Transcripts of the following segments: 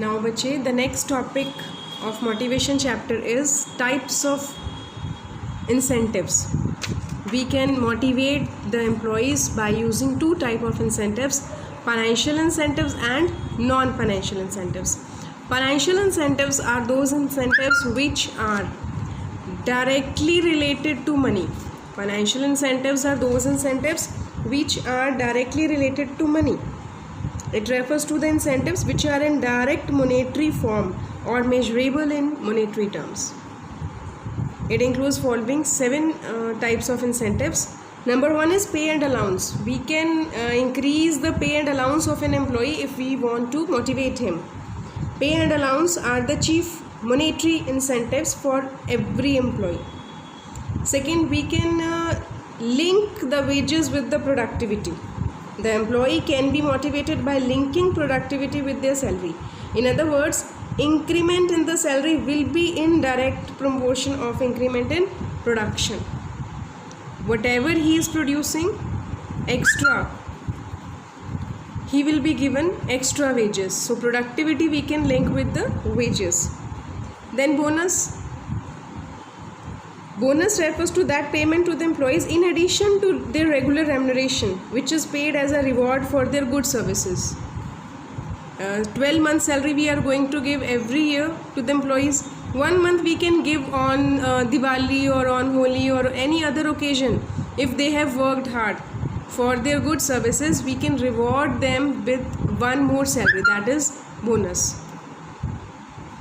Now बच्चे, the next topic of motivation chapter is types of incentives. We can motivate the employees by using two type of incentives: financial incentives and non-financial incentives. Financial incentives are those incentives which are directly related to money. Financial incentives are those incentives which are directly related to money. It refers to the incentives which are in direct monetary form or measurable in monetary terms. It includes following 7 types of incentives. Number 1 is pay and allowance. We can increase the pay and allowance of an employee if we want to motivate him. Pay and allowance are the chief monetary incentives for every employee. Second, we can link the wages with the productivity. The employee can be motivated by linking productivity with their salary. In other words, increment in the salary will be in direct proportion of increment in production. Whatever he is producing extra, he will be given extra wages. So productivity we can link with the wages. Then bonus. Bonus refers to that payment to the employees in addition to their regular remuneration, which is paid as a reward for their good services. 12 months salary we are going to give every year to the employees. 1 month we can give on Diwali or on Holi or any other occasion. If they have worked hard for their good services, we can reward them with 1 more salary, that is bonus.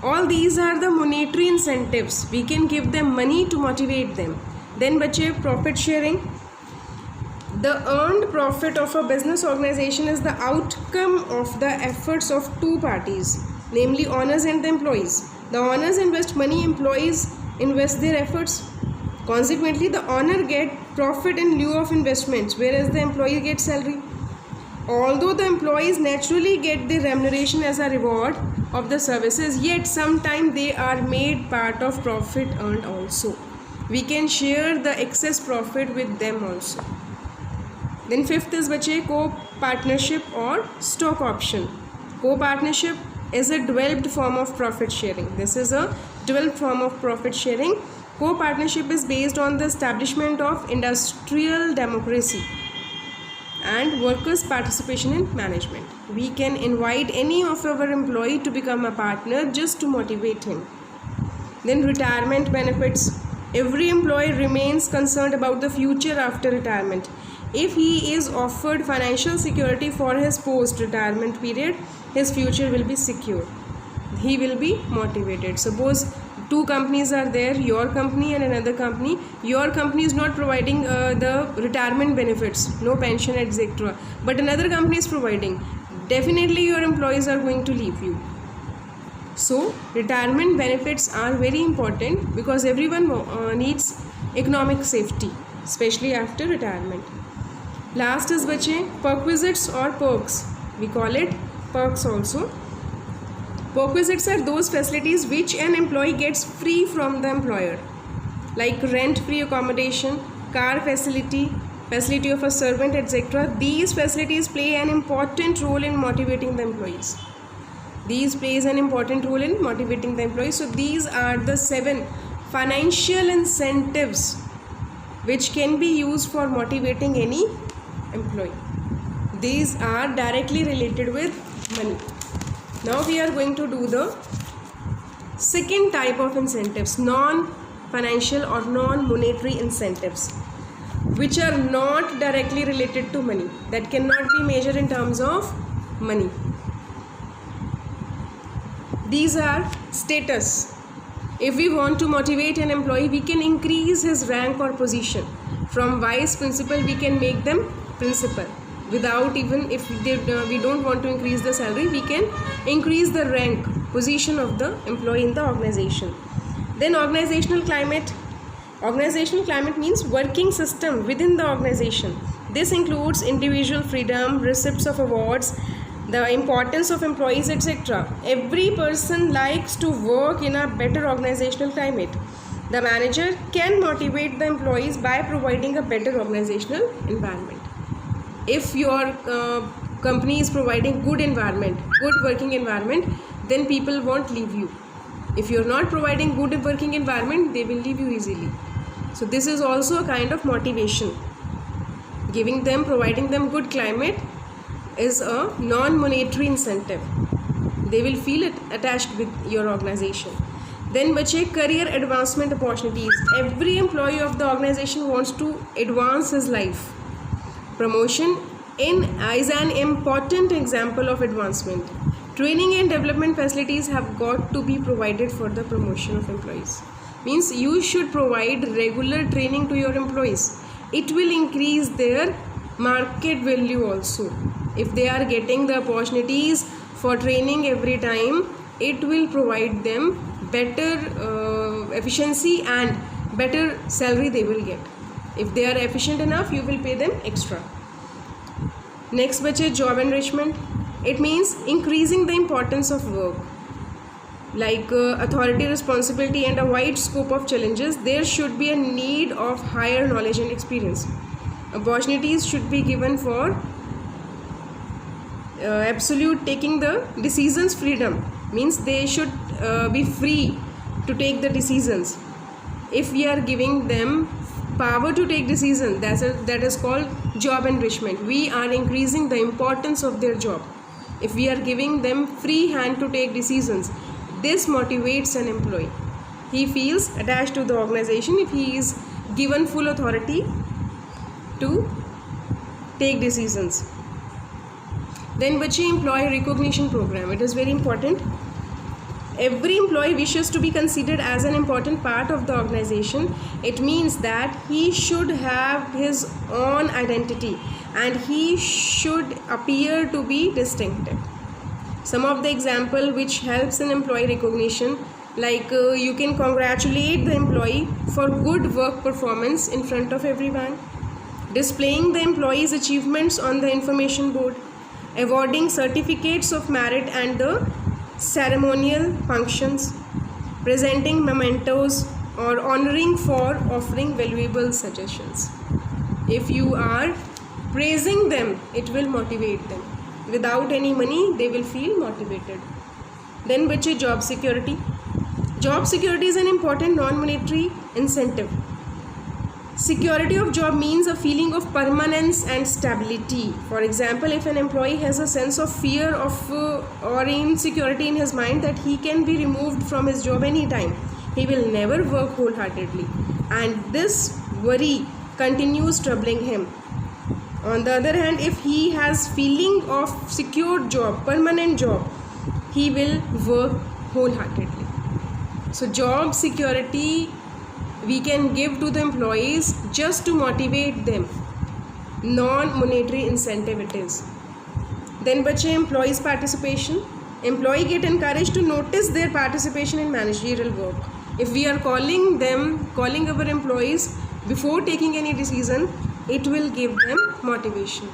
All these are the monetary incentives. We can give them money to motivate them. Then bache, profit sharing. The earned profit of a business organization is the outcome of the efforts of two parties, namely owners and the employees. The owners invest money, employees invest their efforts. Consequently, the owner gets profit in lieu of investments, whereas the employee gets salary. Although the employees naturally get the remuneration as a reward of the services, yet sometimes they are made part of profit earned also. We can share the excess profit with them also. Then fifth is bache, co-partnership or stock option. Co-partnership is a developed form of profit sharing. This is a developed form of profit sharing. Co-partnership is based on the establishment of industrial democracy and workers' participation in management. We can invite any of our employee to become a partner just to motivate him. Then retirement benefits. Every employee remains concerned about the future after retirement. If he is offered financial security for his post-retirement period, his future will be secure. He will be motivated. Suppose two companies are there, your company and another company. Your company is not providing the retirement benefits, no pension, etc. But another company is providing. Definitely your employees are going to leave you. So retirement benefits are very important because everyone needs economic safety, especially after retirement. Last is bache, perquisites or perks. We call it perks also. Perquisites are those facilities which an employee gets free from the employer, like rent-free accommodation, car facility, facility of a servant, etc. These facilities play an important role in motivating the employees. These plays an important role in motivating the employees. So these are the 7 financial incentives which can be used for motivating any employee. These are directly related with money. Now we are going to do the second type of incentives, non-financial or non-monetary incentives, which are not directly related to money, that cannot be measured in terms of money. These are status. If we want to motivate an employee, we can increase his rank or position. From vice principal, we can make them principal. Without even, if we don't want to increase the salary, we can increase the rank, position of the employee in the organization. Then organizational climate. Organizational climate means working system within the organization. This includes individual freedom, receipts of awards, the importance of employees, etc. Every person likes to work in a better organizational climate. The manager can motivate the employees by providing a better organizational environment. If your company is providing good environment, good working environment, then people won't leave you. If you're not providing good working environment, they will leave you easily. So this is also a kind of motivation. Giving them, providing them good climate is a non-monetary incentive. They will feel it attached with your organization. Then बचे career advancement opportunities. Every employee of the organization wants to advance his life. Promotion is an important example of advancement. Training and development facilities have got to be provided for the promotion of employees. Means you should provide regular training to your employees. It will increase their market value also. If they are getting the opportunities for training every time, it will provide them better efficiency and better salary they will get. If they are efficient enough, you will pay them extra. Next बचे job enrichment. It means increasing the importance of work. Like authority, responsibility and a wide scope of challenges, there should be a need of higher knowledge and experience. Opportunities should be given for absolute taking the decisions freedom. Means they should be free to take the decisions. If we are giving them power to take decisions, that is called job enrichment. We are increasing the importance of their job. If we are giving them free hand to take decisions, this motivates an employee. He feels attached to the organization if he is given full authority to take decisions. Then बचे employee recognition program. It is very important. Every employee wishes to be considered as an important part of the organization. It means that he should have his own identity and he should appear to be distinctive. Some of the example which helps in employee recognition, like you can congratulate the employee for good work performance in front of everyone, displaying the employee's achievements on the information board, awarding certificates of merit and the ceremonial functions, presenting mementos or honoring for offering valuable suggestions. If you are praising them, it will motivate them. Without any money, they will feel motivated. Then बचे job security. Job security is an important non-monetary incentive. Security of job means a feeling of permanence and stability. For example, if an employee has a sense of fear of or insecurity in his mind that he can be removed from his job anytime, he will never work wholeheartedly, and this worry continues troubling him. On the other hand, if he has feeling of secure job, permanent job, he will work wholeheartedly. So job security we can give to the employees just to motivate them. Non-monetary incentive it is. Then बचे employees participation. Employee get encouraged to notice their participation in managerial work. If we are calling our employees before taking any decision, it will give them motivation.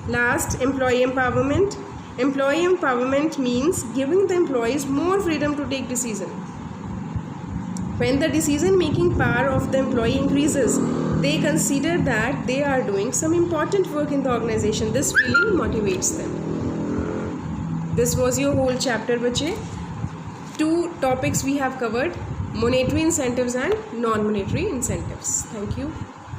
Last, employee empowerment. Employee empowerment means giving the employees more freedom to take decision. When the decision-making power of the employee increases, they consider that they are doing some important work in the organization. This feeling motivates them. This was your whole chapter, bache. 2 topics we have covered: monetary incentives and non-monetary incentives. Thank you.